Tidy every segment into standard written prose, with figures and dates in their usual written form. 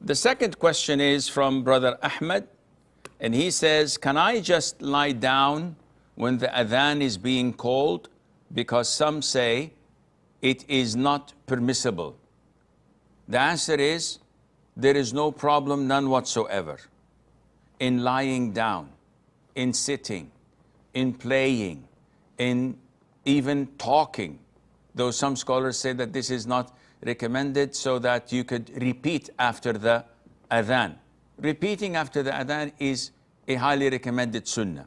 The second question is from Brother Ahmed, and he says, can I just lie down when the adhan is being called? Because some say it is not permissible. The answer is, there is no problem, none whatsoever, in lying down, in sitting, in playing, in even talking. Though some scholars say that this is not recommended, so that you could repeat after the adhan. Repeating after the adhan is a highly recommended sunnah.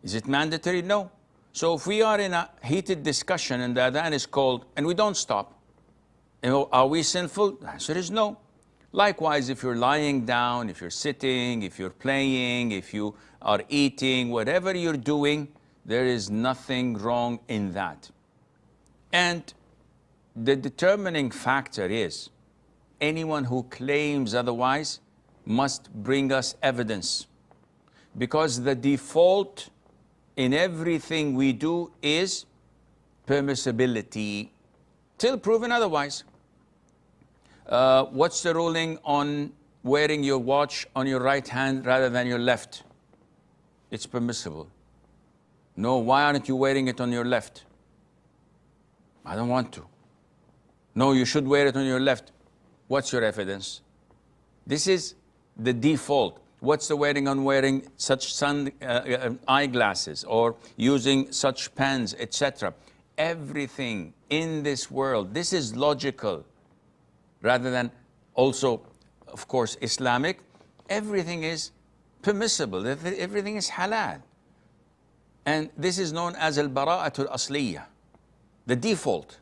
Is it mandatory? No. So if we are in a heated discussion and the adhan is called and we don't stop, are we sinful? The answer is no. Likewise, if you're lying down, if you're sitting, if you're playing, if you are eating, whatever you're doing, there is nothing wrong in that. And the determining factor is anyone who claims otherwise must bring us evidence. Because the default in everything we do is permissibility, till proven otherwise. What's the ruling on wearing your watch on your right hand rather than your left? It's permissible. No, why aren't you wearing it on your left? I don't want to. No, you should wear it on your left. What's your evidence? This is the default. What's the wearing on wearing such eyeglasses or using such pens, etc.? Everything in this world, this is logical, rather than also, of course, Islamic. Everything is permissible. Everything is halal. And this is known as al-bara'atul asliyah, the default,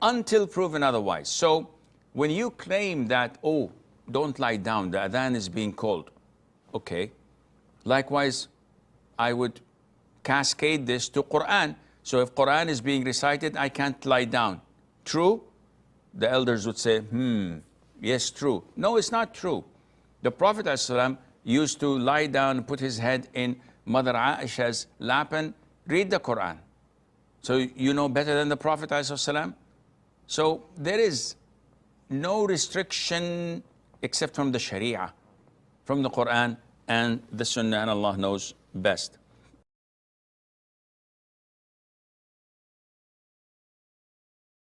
until proven otherwise. So when you claim that, oh, don't lie down, the adhan is being called, okay. Likewise, I would cascade this to Quran. So if Quran is being recited, I can't lie down. True? The elders would say, yes, true. No, it's not true. The Prophet ﷺ used to lie down and put his head in Mother Aisha's lap and read the Quran. So you know better than the Prophet ﷺ? So there is no restriction except from the Sharia, from the Quran and the Sunnah, and Allah knows best.